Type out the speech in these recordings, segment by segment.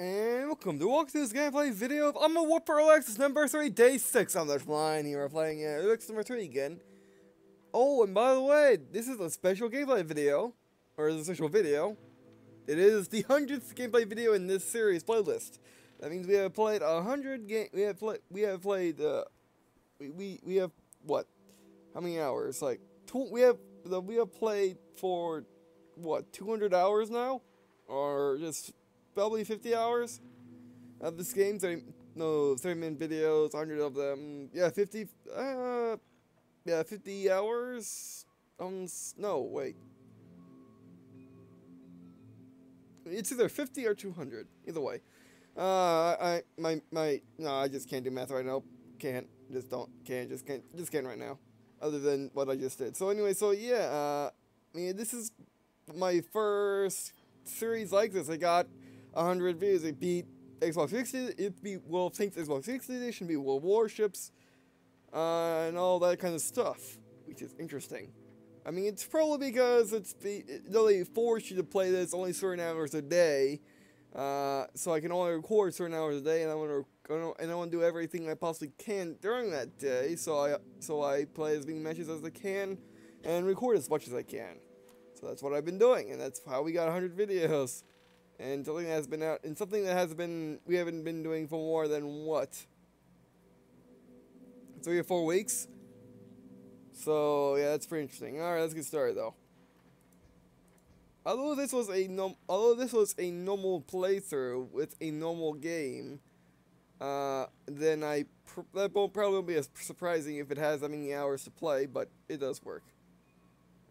And welcome to walk through this gameplay video of I'm a Whooper Alexis number 3, day 6 on this line here. We're playing Alexis number 3 again. Oh, and by the way, this is a special gameplay video, or a special video. It is the 100th gameplay video in this series playlist. That means we have played 100 game. We have played. We have what? How many hours? Like we have played for what? 200 hours now, or just probably 50 hours of this game. 30-minute videos, 100 of them. Yeah, 50. Yeah, 50 hours. No, wait. It's either 50 or 200. Either way. No, I just can't do math right now. Can't can't right now. Other than what I just did. So anyway, yeah, I mean, this is my first series like this. I got 100 views. It beat Xbox 60. It beat World of Tanks Xbox 60 edition. Beat World Warships, and all that kind of stuff, which is interesting. I mean, it's probably because they force you to play this only certain hours a day, so I can only record certain hours a day, and I want to do everything I possibly can during that day. So I play as many matches as I can, and record as much as I can. So that's what I've been doing, and that's how we got 100 videos, and something that has been out, and something that we haven't been doing for more than what, 3 or 4 weeks. So yeah, that's pretty interesting. All right, let's get started though. Although this was a normal playthrough with a normal game, then that won't probably be as surprising if it has that many hours to play, but it does work.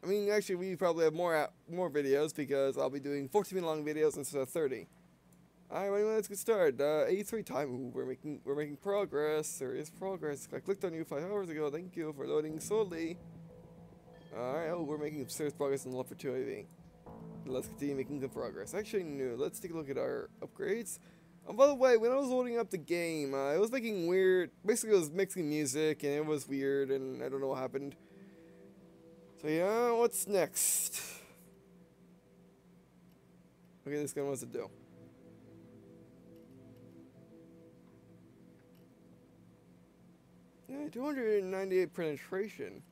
I mean, actually, we probably have more videos because I'll be doing 14-minute long videos instead of 30. All right, anyway, let's get started. 83 time. Ooh, we're making progress. Serious progress. I clicked on you 5 hours ago. Thank you for loading slowly. All right. Oh, we're making serious progress in level 2 AV. Let's continue making good progress. Actually, no. Let's take a look at our upgrades. By the way, when I was loading up the game, it was making weird. Basically, it was mixing music, and it was weird, and I don't know what happened. So yeah, what's next? Okay, this gun wants to do. Yeah, 298 penetration.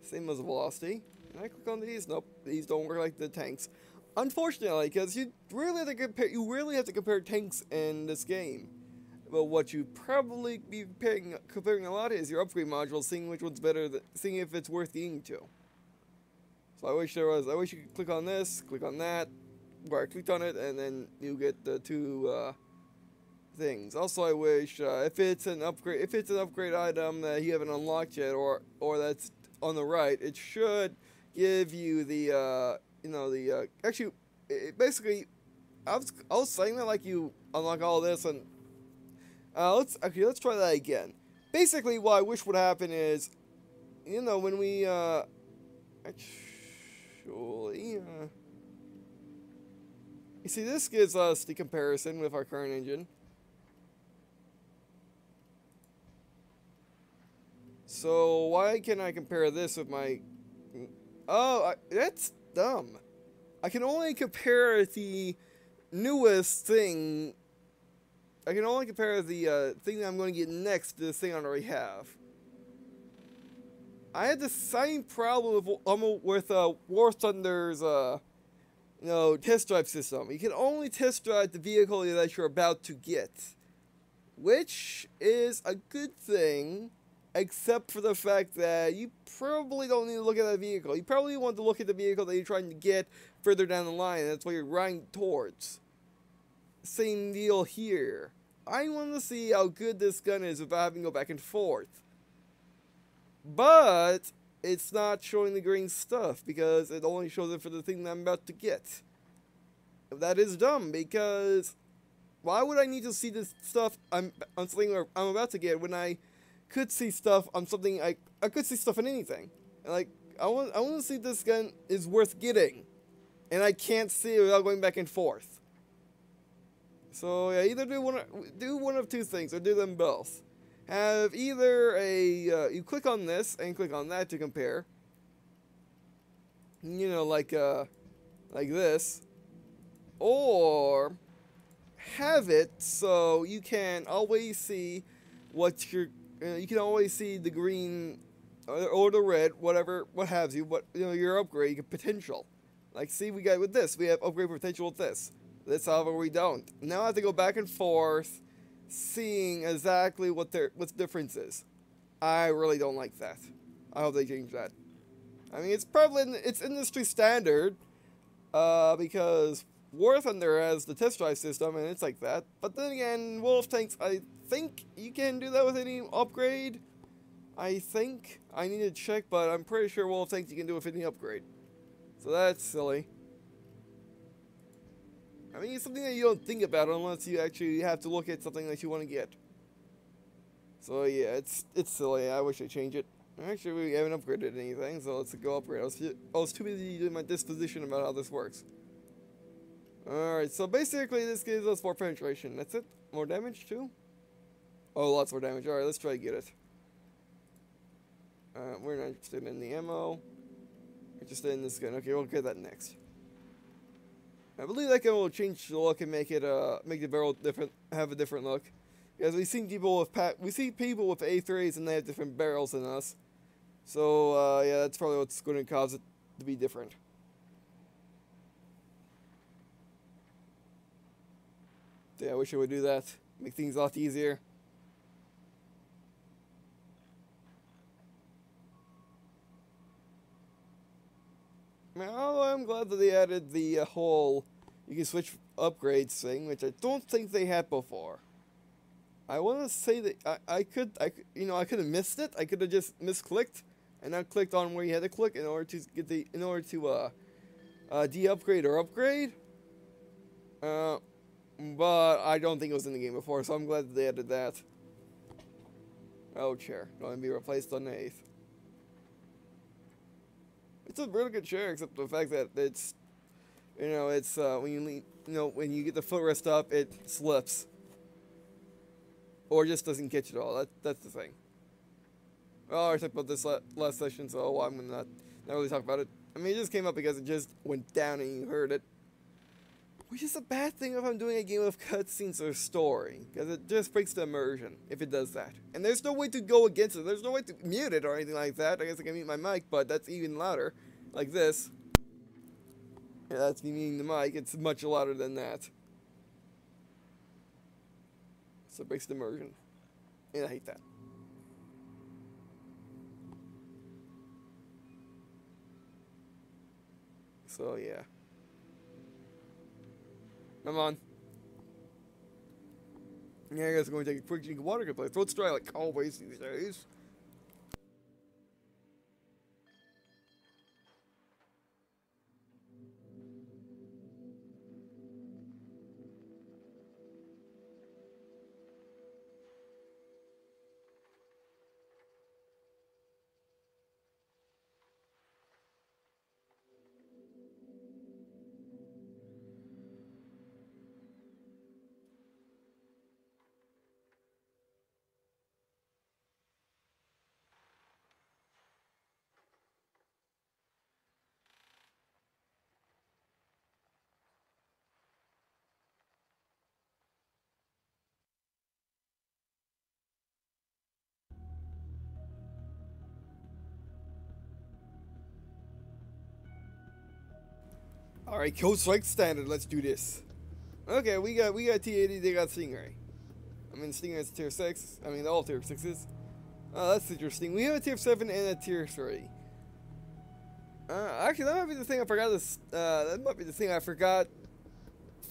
Same as velocity. Can I click on these? Nope, these don't work like the tanks. Unfortunately, because you really have to compare tanks in this game. But what you probably be comparing a lot is your upgrade module, seeing which one's better, seeing if it's worth getting to. So I wish you could click on this, click on that, where I clicked on it, and then you get the two things. Also, I wish if it's an upgrade item that you haven't unlocked yet, or that's on the right, it should give you the actually, basically, I was saying that like you unlock all this, and let's try that again. Basically, what I wish would happen is, when we you see, this gives us the comparison with our current engine. So why can I compare this with my... Oh, that's dumb. I can only compare the newest thing. I can only compare the thing that I'm going to get next to the thing I already have. I had the same problem with War Thunder's test drive system. You can only test drive the vehicle that you're about to get, which is a good thing. Except for the fact that you probably don't need to look at that vehicle. You probably want to look at the vehicle that you're trying to get further down the line. And that's what you're riding towards. Same deal here. I want to see how good this gun is without having to go back and forth. But it's not showing the green stuff because it only shows it for the thing that I'm about to get. That is dumb because why would I need to see this stuff on something I'm about to get when I could see stuff on something I could see stuff on anything. Like I want to see if this gun is worth getting, and I can't see it without going back and forth. So yeah, either do one of two things or do them both. Have either you click on this and click on that to compare. Like this, or have it so you can always see what you can always see the green or the red, whatever, what have you, what, you know, your upgrade potential. Like, see, we got with this, we have upgrade potential with this. This, however, we don't. Now I have to go back and forth, seeing exactly what the difference is. I really don't like that. I hope they change that. I mean, it's probably it's industry standard, because War Thunder has the test drive system, and it's like that. But then again, Wolf Tanks, I think you can do that with any upgrade. I think. I need to check, but I'm pretty sure Wolf Tanks you can do with any upgrade. So that's silly. I mean, it's something that you don't think about unless you actually have to look at something that you want to get. So yeah, it's silly. I wish they change it. Actually, we haven't upgraded anything, so let's go upgrade. I was too busy doing my disposition about how this works. Alright, so basically this gives us more penetration. That's it? More damage too? Oh, lots more damage. Alright, let's try to get it. We're not interested in the ammo. We're interested in this gun. Okay, we'll get that next. I believe that gun will change the look and make it make the barrel different, have a different look. Because we see people with A3s and they have different barrels than us. So yeah, that's probably what's going to cause it to be different. Yeah, I wish I would do that. Make things a lot easier. Well, I'm glad that they added the whole you can switch upgrades thing, which I don't think they had before. I want to say that I could have missed it. I could have just misclicked and not clicked on where you had to click in order to get de-upgrade or upgrade. But I don't think it was in the game before, so I'm glad that they added that. Oh, chair. Going to be replaced on the 8th. It's a really good chair, except the fact that it's, it's, when you lean, when you get the footrest up, it slips. Or just doesn't catch it all. That's the thing. Oh, I talked about this last session, so I'm going to not really talk about it. I mean, it just came up because it just went down and you heard it. Which is a bad thing if I'm doing a game of cutscenes or story, because it just breaks the immersion if it does that. And there's no way to go against it. There's no way to mute it or anything like that. I guess I can mute my mic, but that's even louder. Like this. Yeah, that's me muting the mic. It's much louder than that. So it breaks the immersion. And I hate that. So, yeah. Come on. Yeah, I guess I'm going to take a quick drink of water to play throat's dry like always these days. Alright, Code Strike Standard, let's do this. Okay, we got T-80, they got Stingray. I mean, Stingray's tier 6. I mean, all tier 6s. That's interesting. We have a tier 7 and a tier 3. Actually, that might be the thing I forgot this, that might be the thing I forgot.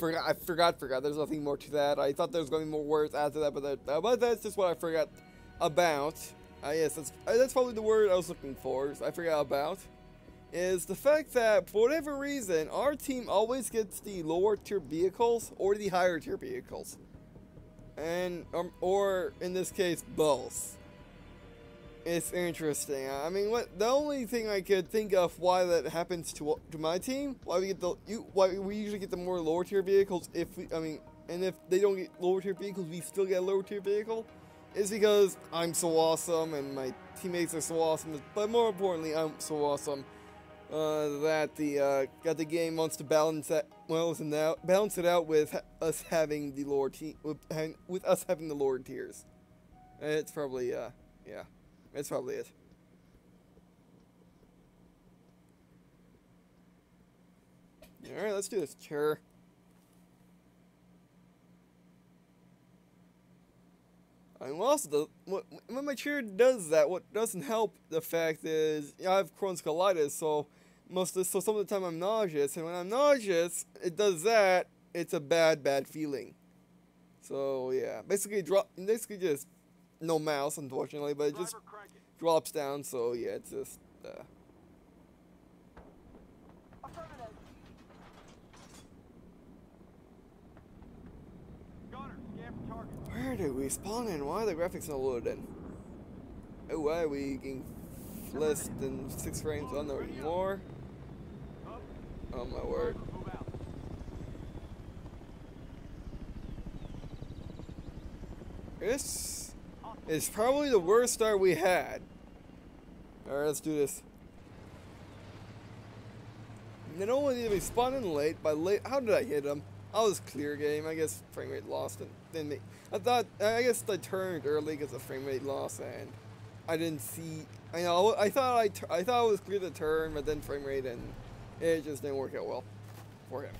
I forgot. There's nothing more to that. I thought there was going to be more words after that, but that's just what I forgot about. Yes, that's probably the word I was looking for. I forgot about. Is the fact that, for whatever reason, our team always gets the lower tier vehicles or the higher tier vehicles. And, or in this case, both. It's interesting. I mean, the only thing I could think of why that happens to my team, why we usually get the more lower tier vehicles and if they don't get lower tier vehicles, we still get a lower tier vehicle, is because I'm so awesome and my teammates are so awesome, but more importantly, I'm so awesome. that got the game wants to balance it out with us having the lower with us having the lower tiers. It's probably yeah, it's probably it. All right, let's do this. Sure. I mean, also, when my chair does that, what doesn't help the fact is I have Crohn's colitis, so some of the time I'm nauseous, and when I'm nauseous, it does that. It's a bad feeling. So yeah, basically just no mouse, unfortunately, but it just drops down. So yeah, it's just. Where did we spawn in? Why are the graphics not loaded in? Oh, why are we getting less than 6 frames? Oh no, more. Oh my word. This is probably the worst start we had. Alright, let's do this. You know when we spawned in late, how did I hit him? I was clear game. I guess frame rate lost and then I guess I turned early because of frame rate loss and I didn't see. I thought it was clear to turn, but then frame rate and it just didn't work out well for him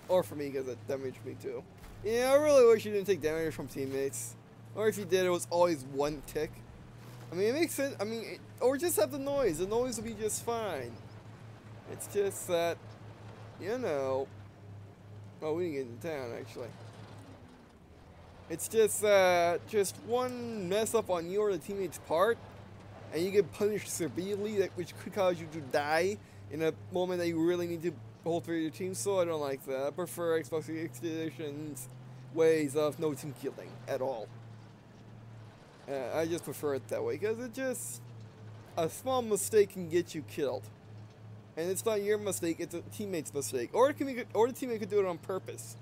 or for me because it damaged me too. Yeah, I really wish you didn't take damage from teammates, or if you did, it was always one tick. I mean, it makes sense. I mean, or just have the noise. The noise will be just fine. It's just that, you know. Oh, we didn't get into town, actually. It's just just one mess up on your or the teammate's part, and you get punished severely, which could cause you to die in a moment that you really need to hold for your team. So I don't like that. I prefer Xbox Edition's ways of no team killing at all. I just prefer it that way, because it just, a small mistake can get you killed. And it's not your mistake, it's a teammate's mistake. Or the teammate could do it on purpose.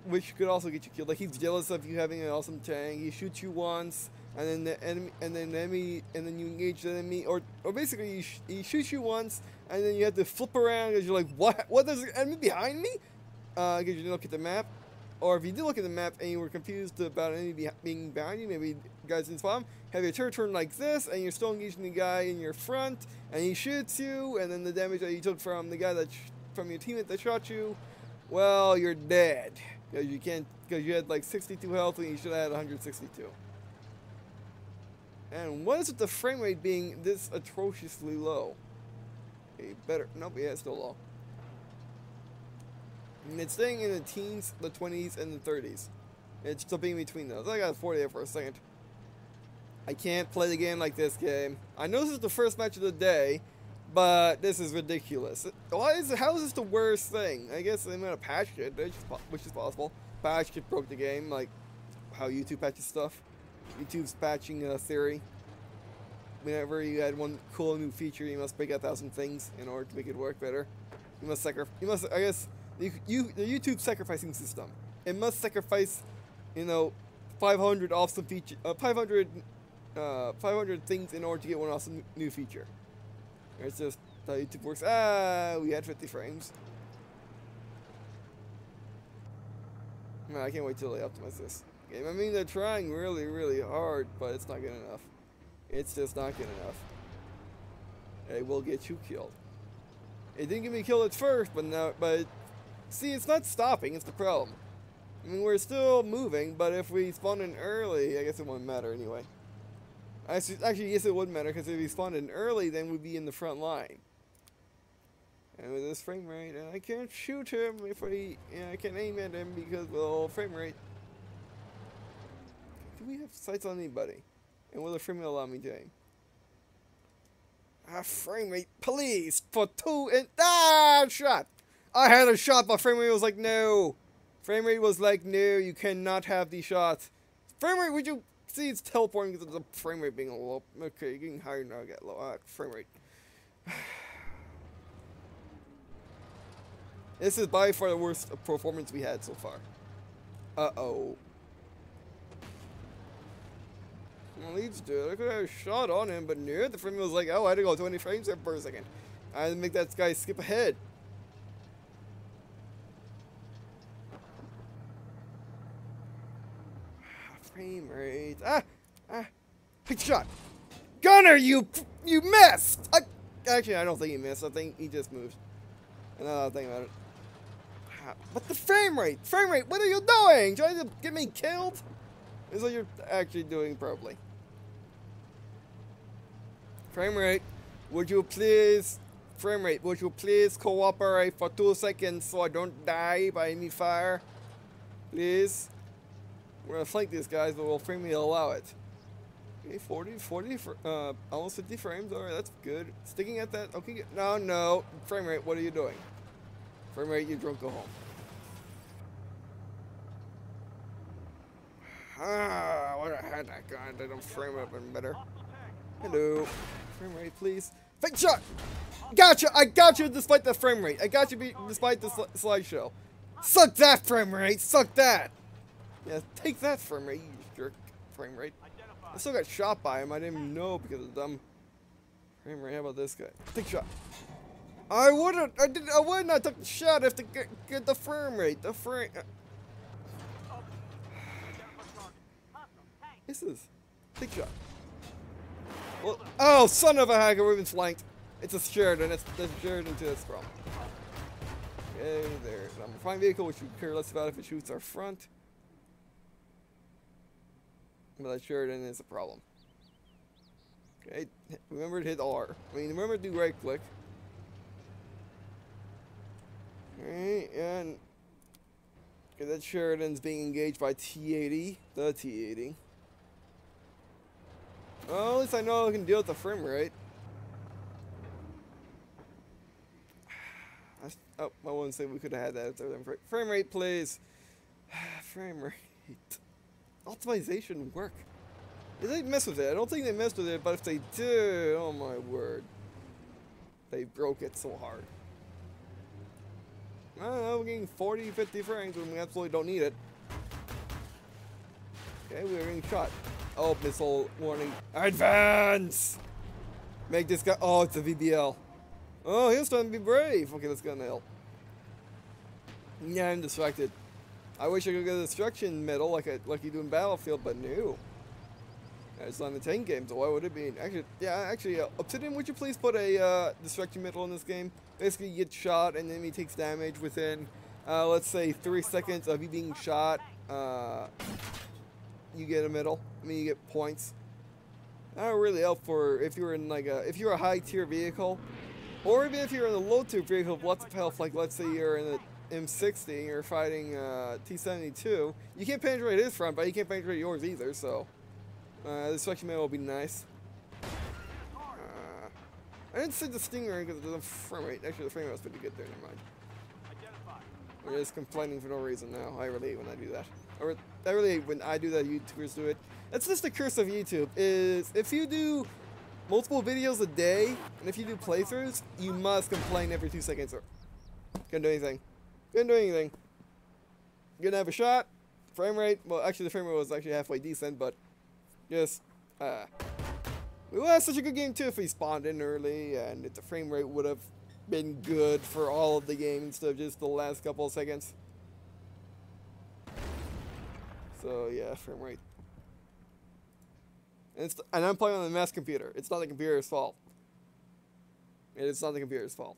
Which could also get you killed. Like, he's jealous of you having an awesome tank, he shoots you once, and then you engage the enemy, or basically he shoots you once, and then you have to flip around because you're like, what, there's an enemy behind me? Because you didn't look at the map. Or if you did look at the map and you were confused about an enemy being behind you, maybe guys didn't spawn, have your turn like this, and you're still engaging the guy in your front, and he shoots you, and then the damage that you took from the guy from your teammate that shot you, well, you're dead. Because you had like 62 health and you should have had 162. And what is with the frame rate being this atrociously low? Nope, yeah, it's still low. And it's staying in the teens, the 20s, and the 30s. It's still being between those. I got 40 there for a second. I can't play the game like this game. I know this is the first match of the day, but this is ridiculous. How is this the worst thing? I guess they might have patched it, which is possible. Patched it, broke the game, like how YouTube patches stuff. YouTube's patching theory. Whenever you add one cool new feature, you must break 1,000 things in order to make it work better. I guess, the YouTube sacrificing system. It must sacrifice, 500 awesome feature, 500 things in order to get one awesome new feature. It's just how YouTube works. We had 50 frames. Man, I can't wait till they optimize this game. I mean, they're trying really, really hard, but it's not good enough. It's just not good enough. It will get you killed. It didn't get me killed at first, but see, it's not stopping. It's the problem. I mean, we're still moving, but if we spawn in early, I guess it won't matter anyway. Actually, yes, it would matter, because if we spawned in early, then we'd be in the front line. And with this frame rate, and I can't shoot him I can't aim at him because, well, frame rate. Do we have sights on anybody? And will the frame rate allow me to aim? Frame rate, please, for 2 and, shot! I had a shot, but frame rate was like, no. Frame rate was like, no, you cannot have these shots. Frame rate, would you see, it's teleporting because of the frame rate being low. Okay, you're getting higher now, I got low. Frame rate. This is by far the worst performance we had so far. Uh-oh. Well, leads to it. I could have a shot on him, but no, the frame was like, oh, I had to go 20 frames there per second. I didn't make that guy skip ahead. Frame rate. Good shot. Gunner, you missed. Actually, I don't think he missed. I think he just moved. Another thing about it. But the frame rate, what are you doing? Trying to get me killed? Is what you're actually doing, probably. Frame rate, would you please? Frame rate, would you please cooperate for 2 seconds so I don't die by enemy fire? Please. We're gonna flank these guys, but we'll frame rate allow it. Okay, 40, almost 50 frames. Alright, that's good. Sticking at that. Okay, no. Frame rate, what are you doing? Frame rate, you drunk, go home. What I had that guy, they don't frame up and better. Hello. Frame rate, please. Fake shot! Gotcha! I got you despite the frame rate. I got you despite the slideshow. Suck that frame rate! Suck that! Yeah, take that frame rate, you jerk. Frame rate. I still got shot by him. I didn't even know because of dumb frame rate. How about this guy? Take shot. I would not take the shot if to get the frame rate. The frame. This is take shot. Well, oh, son of a hacker! We've been flanked. It's a Sheridan. It's the Sheridan to this from. Okay, there. I'm a fine vehicle, which we care less about if it shoots our front. But that Sheridan is a problem. Okay, remember to hit R. I mean, remember to do right click. Alright, and okay, that Sheridan's being engaged by T80, the T80. Well, at least I know I can deal with the frame rate. Oh, I wouldn't say we could have had that. Frame rate, please. Frame rate. Optimization work. Did they mess with it? I don't think they messed with it, but if they did, oh my word. They broke it so hard. I don't know, we're getting 40, 50 frames when we absolutely don't need it. Okay, we're getting shot. Oh, missile warning. Advance! Make this guy. Oh, it's a VBL. Oh, he was trying to be brave. Okay, let's go on the hill. Yeah, I'm distracted. I wish I could get a destruction medal like you do in Battlefield, but no. It's not in the 10 games, so why would it be? Actually, Obsidian, would you please put a destruction medal in this game? Basically, you get shot and the enemy takes damage within, let's say, 3 seconds of you being shot. You get a medal. I mean, you get points. That would really help for if you're in if you're a high tier vehicle, or even if you're in a low tier vehicle with lots of health. Like let's say you're in a M60 and you're fighting T72. You can't penetrate his front, but you can't penetrate yours either. So the destruction medal will be nice. I didn't say the Stinger because it doesn't frame rate. Actually, the frame rate was pretty good there. Never mind. We're just complaining for no reason now. I really hate when I do that. Or I really hate when I do that. YouTubers do it. That's just the curse of YouTube. Is if you do multiple videos a day and if you do playthroughs, you must complain every 2 seconds. Or couldn't do anything. Couldn't do anything. Gonna have a shot. Frame rate. Well, actually, the frame rate was actually halfway decent, but just we would have such a good game too if we spawned in early, and if the frame rate would have been good for all of the game instead of just the last couple of seconds. So yeah, frame rate. And I'm playing on a mass computer. It's not the computer's fault. It's not the computer's fault.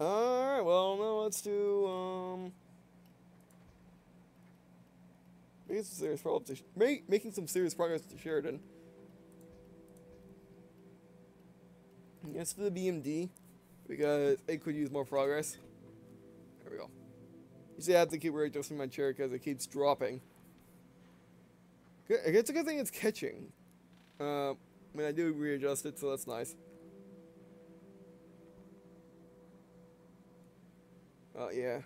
Alright, well, no, let's do, making some serious progress to Sheridan. Yes, to the BMD, because it could use more progress. There we go. You see, I have to keep readjusting my chair because it keeps dropping. It's a good thing it's catching. I mean, I do readjust it, so that's nice. Oh, yeah.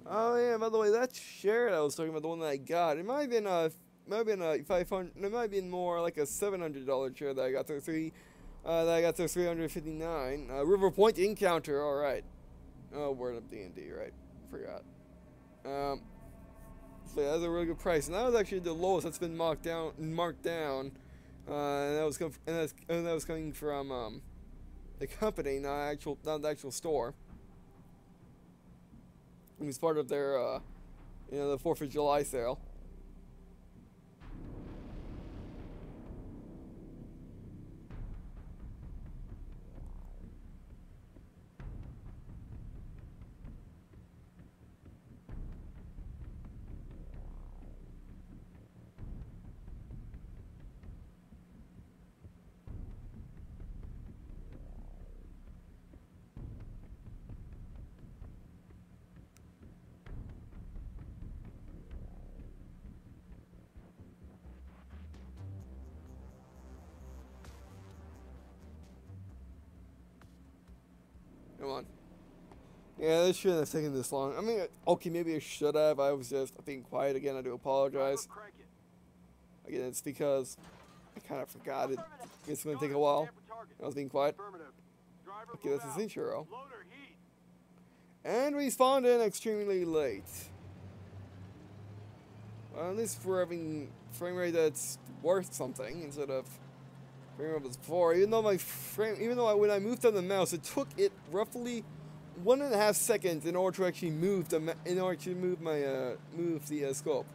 Oh, yeah, by the way, that share I was talking about, the one that I got, it might have been a 500, it might have been more like a $700 chair that I got for $359. River Point Encounter, alright. Oh, word up D&D, right. Forgot. multiplayer. That's a really good price, and that was actually the lowest that's been marked down. And that was coming from the company, not the actual store. It was part of their, the 4th of July sale. Come on. Yeah, this shouldn't have taken this long. I mean, okay, maybe I should have. I was just being quiet again. I do apologize. Again, it's because I kind of forgot it. It's going to take a while. I was being quiet. Okay, that's a Cinchero. And we spawned in extremely late. Well, at least we're having frame rate that's worth something instead of frame rate was before. Even though when I moved on the mouse, it took it roughly 1.5 seconds in order to actually move the scope,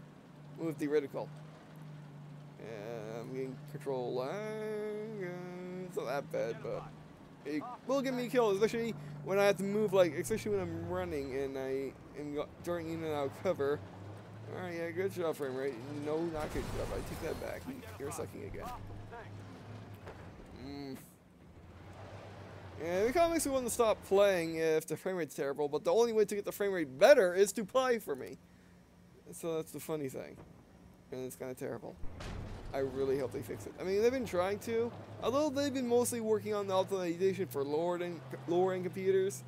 move the reticle. I'm getting control lag. It's not that bad, but it will get me killed, especially when I have to move, especially when I'm running and I am during in and out cover. Alright, yeah, good job, frame rate. No, not good job. I take that back. You're sucking again. Yeah, it kind of makes me want to stop playing if the frame rate's terrible, but the only way to get the frame rate better is to play for me. So that's the funny thing. And it's kind of terrible. I really hope they fix it. I mean, they've been trying to, although they've been mostly working on the optimization for lower-end computers,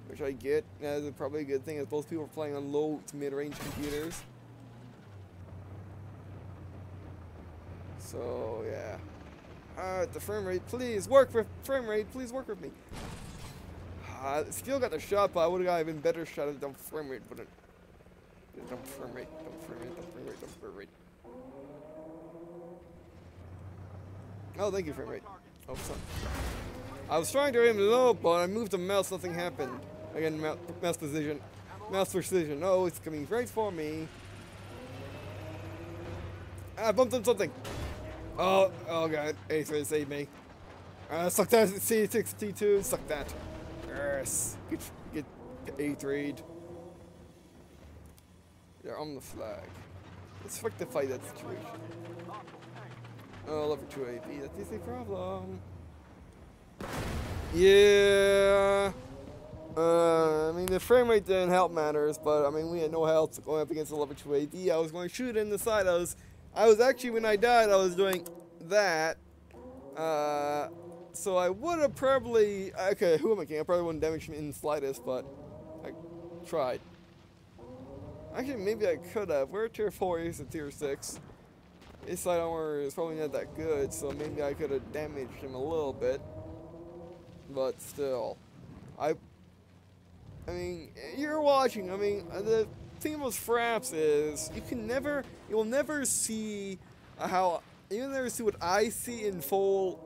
which I get. That's probably a good thing, as most people are playing on low to mid-range computers. So, yeah. The frame rate, please work with frame rate, please work with me. Still got the shot, but I would have got an even better shot if the frame rate wouldn't. Don't frame rate, don't frame rate, don't frame rate, don't frame rate. Oh, thank you, frame rate. Oh, son. I was trying to aim it up, but I moved the mouse, nothing happened. Again, mouse precision. Mouse precision. Oh, it's coming right for me. I bumped on something. Oh god. A3 saved me. Suck that. C6T2. Suck that. Yes. Get A3'd. They're on the flag. Let's rectify that situation. Oh, level 2 AP. That is a problem. Yeah. I mean, the frame rate didn't help matters, but I mean, we had no health going up against the level 2 AD. I was going to shoot in the side. I was actually, when I died, I was doing that. So I would have probably, okay, who am I kidding? I probably wouldn't damage him in the slightest, but I tried. Actually, maybe I could have. We're tier 4, he's a tier 6. His side armor is probably not that good, so maybe I could have damaged him a little bit. But still, I mean, you're watching. I mean, the thing with fraps is you will never see you'll never see what I see in full.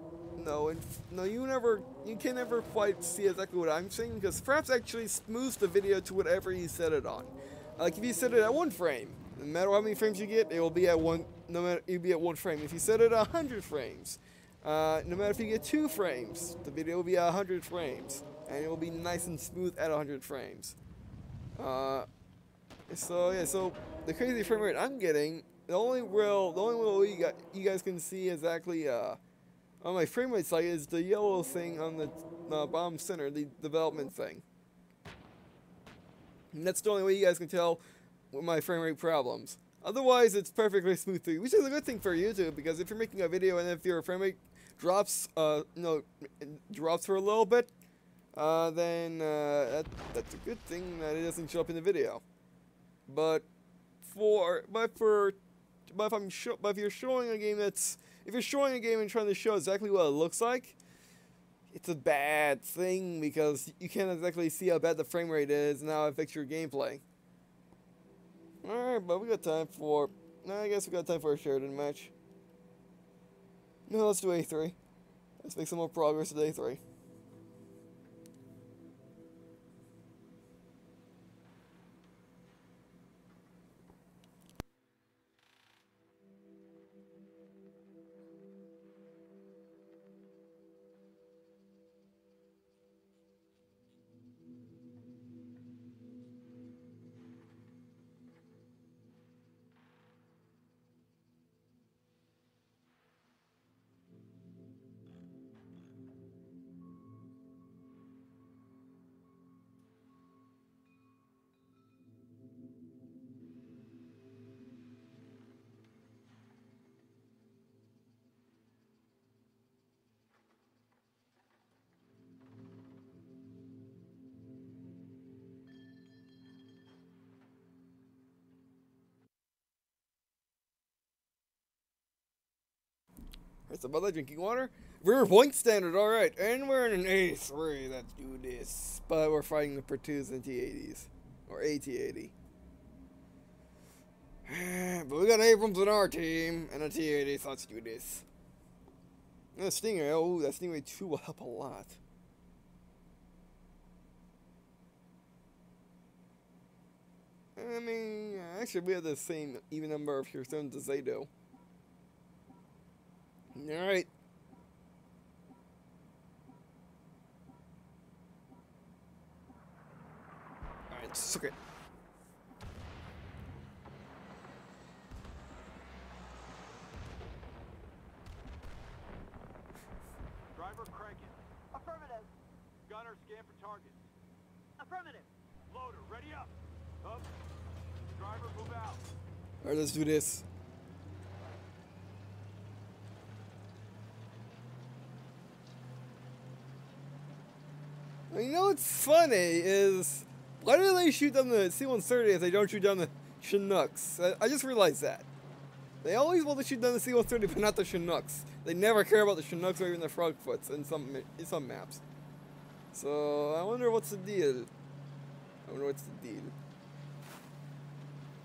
You can never quite see exactly what I'm saying, because fraps actually smooths the video to whatever you set it on. Like if you set it at 1 frame, no matter how many frames you get, it will be at 1. No matter, it'll be at 1 frame. If you set it at 100 frames, no matter if you get 2 frames, the video will be at 100 frames, and it will be nice and smooth at 100 frames. So yeah, so the crazy frame rate I'm getting, the only way you guys can see exactly on my frame rate site is the yellow thing on the bottom center, the development thing. And that's the only way you guys can tell my frame rate problems. Otherwise, it's perfectly smooth through, which is a good thing for YouTube, because if you're making a video and if your frame rate drops, drops for a little bit, then that's a good thing that it doesn't show up in the video. But if you're showing a game and trying to show exactly what it looks like, it's a bad thing, because you can't exactly see how bad the frame rate is and how it affects your gameplay. Alright, but we got time for... I guess we got time for a Sheridan match. No, let's do A3. Let's make some more progress with A3. It's about that drinking water. We're point standard, alright. And we're in an A3. Let's do this. But we're fighting the Pertus and T80s. Or AT80. But we got Abrams on our team. And a T80, so let's do this. And a Stingray. Oh, that Stingray 2 will help a lot. I mean, actually, we have the same even number of pure stones as they do. Alright. Alright, suck it. Driver crank it. Affirmative. Gunner scan for targets. Affirmative. Loader, ready up. Up. Driver, move out. Alright, let's do this. You know what's funny is, why do they shoot down the C-130 if they don't shoot down the Chinooks? I just realized that. They always want to shoot down the C-130 but not the Chinooks. They never care about the Chinooks or even the Frogfoots in some maps. So, I wonder what's the deal. I wonder what's the deal.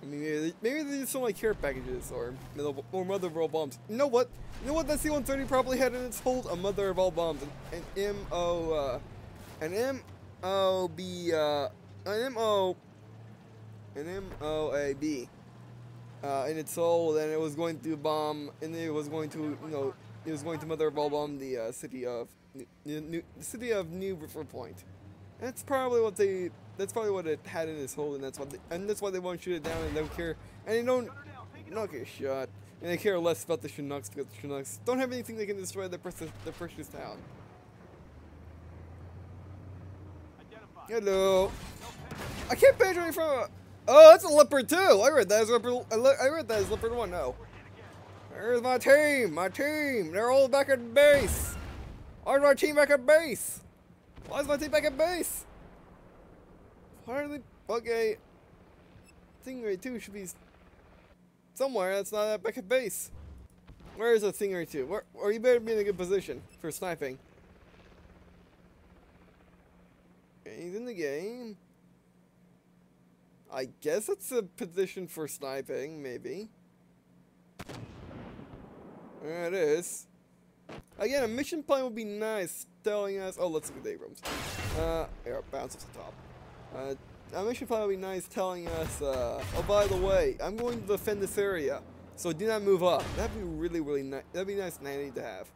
I mean, maybe they just don't like care packages or mother of all bombs. You know what? You know what that C-130 probably had in its hold? A mother of all bombs. An MOAB in its soul, and it was going to bomb, and it was going to, you know, it was going to mother of all bomb the city of New River Point. That's probably what it had in its hold, and that's why they won't shoot it down and don't care, and they don't get shot, and they care less about the Chinooks because the Chinooks don't have anything that can destroy the precious town. Hello. I can't penetrate from a... Oh, that's a Leopard 2. I read that as Leopard. I read that as Leopard 1. No. There's my team. My team. They're all back at base. Why is my team back at base? Why is my team back at base? Why are they... Okay. Stingray 2 should be somewhere that's not back at base. Where is the Stingray 2? Where... Or you better be in a good position for sniping. He's in the game. I guess it's a position for sniping, maybe. There it is. Again, a mission plan would be nice, telling us... Oh, let's look at the Abrams. Here, bounce off the top. A mission plan would be nice, telling us, oh, by the way, I'm going to defend this area, so do not move up. That'd be really, really nice. That'd be nice and handy to have.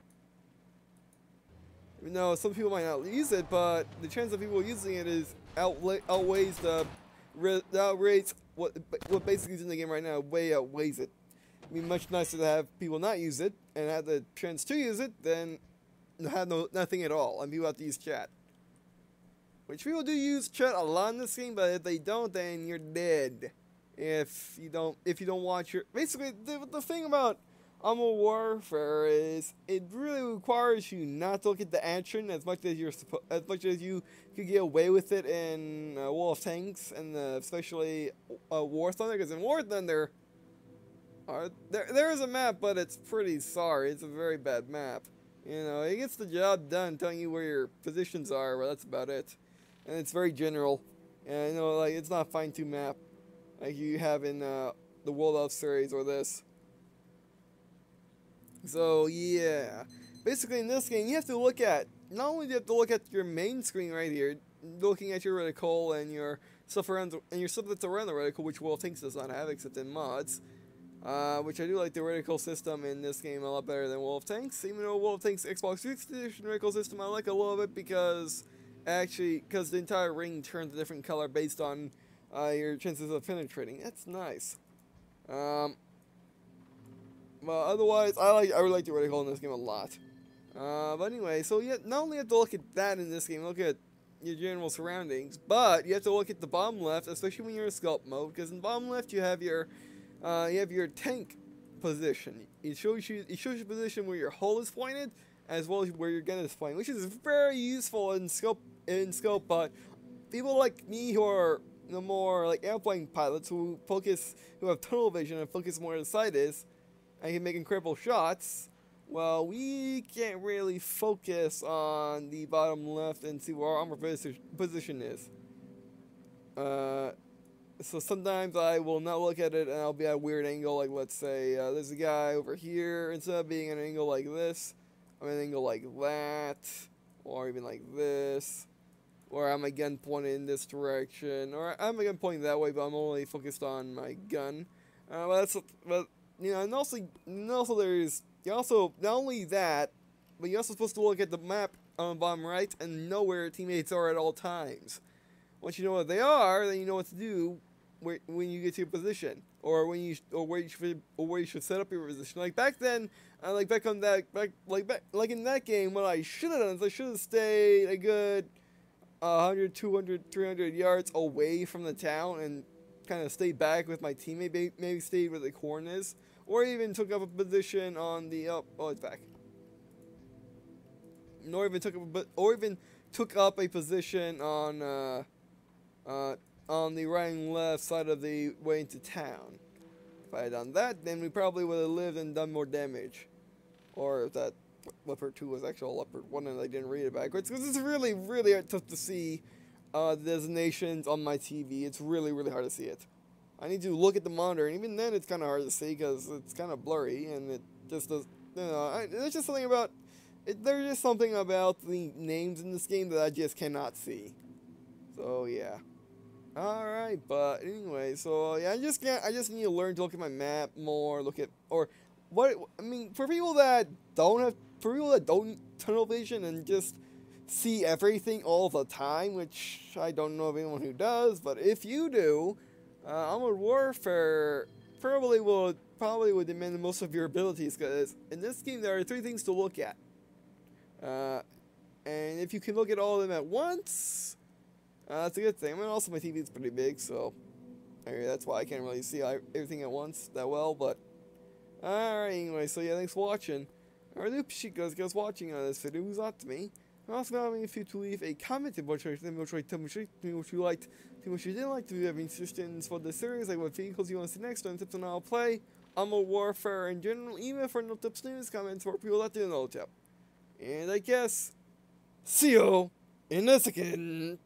No, some people might not use it, but the chance of people using it is outweighs what basically is in the game right now. Way outweighs it. It'd be much nicer to have people not use it and have the chance to use it than have nothing at all and people have to use chat. Which people do use chat a lot in this game, but if they don't, then you're dead. If you don't watch your... Basically, the thing about Armored Warfare is it really requires you not to look at the action as much as you could get away with it in War of Tanks and especially War Thunder. Because in War Thunder, there is a map, but it's pretty sorry. It's a very bad map. You know, it gets the job done, telling you where your positions are, but that's about it. And it's very general. And you know, like it's not a fine-tuned map. like you have in the World of series or this. So yeah, basically in this game you have to look at, not only do you have to look at your main screen right here, looking at your reticle and your stuff around and your stuff that's around the reticle, which World of Tanks does not have except in mods. Which I do like the reticle system in this game a lot better than World of Tanks. Even though World of Tanks Xbox 360 Edition reticle system I like a little bit because because the entire ring turns a different color based on your chances of penetrating. That's nice. Well, otherwise, I really like the reticle in this game a lot. But anyway, so yeah, not only have to look at that in this game, look at your general surroundings, but you have to look at the bottom left, especially when you're in sculpt mode, because in bottom left you have your tank position. It shows you position where your hull is pointed, as well as where your gun is pointed, which is very useful in scope. But people like me who are more like airplane pilots who have tunnel vision and focus more where the sight is, and can make incredible shots. Well, we can't really focus on the bottom left and see where our armor position is. So sometimes I will not look at it and I'll be at a weird angle, like let's say there's a guy over here. Instead of being at an angle like this, I'm at an angle like that, or even like this, or I'm again pointed in this direction, or I'm again pointing that way, but I'm only focused on my gun. And also there's not only that, but you're also supposed to look at the map on the bottom right and know where your teammates are at all times. Once you know what they are, then you know what to do when you get to your position, or where you should set up your position. Like back then, like in that game, what I should have done is I should have stayed a good 100, 200, 300 yards away from the town and kind of stayed back with my teammate. Maybe stayed where the corn is, or even took up a position on the it's back. Or even took up a position on the right and left side of the way into town. If I had done that, then we probably would have lived and done more damage. Or if that Leopard 2 was actually a Leopard 1 and I didn't read it backwards, because it's really, really tough to see the designations on my TV. It's really, really hard to see it. I need to look at the monitor, and even then it's kind of hard to see because it's kind of blurry, and it just does, there's just something about there's just something about the names in this game that I just cannot see. So yeah. Alright, but anyway, so yeah, I just need to learn to look at my map more, for people that don't tunnel vision and just see everything all the time, which I don't know of anyone who does, but if you do, Armored Warfare probably would demand most of your abilities, because in this game there are 3 things to look at. And if you can look at all of them at once, that's a good thing. I mean, also my TV is pretty big, so that's why I can't really see everything at once that well, but alright, anyway, so yeah, thanks for watching. I really appreciate you guys watching this video. It was up to me. I'm also going to ask you to leave a comment about what you liked, what you didn't like, if you have any suggestions for the series, like what vehicles you want to see next, and tips on how to play Armored Warfare in general, even for no tips, news, comments, or people that didn't know tip. And I guess, see you in a second.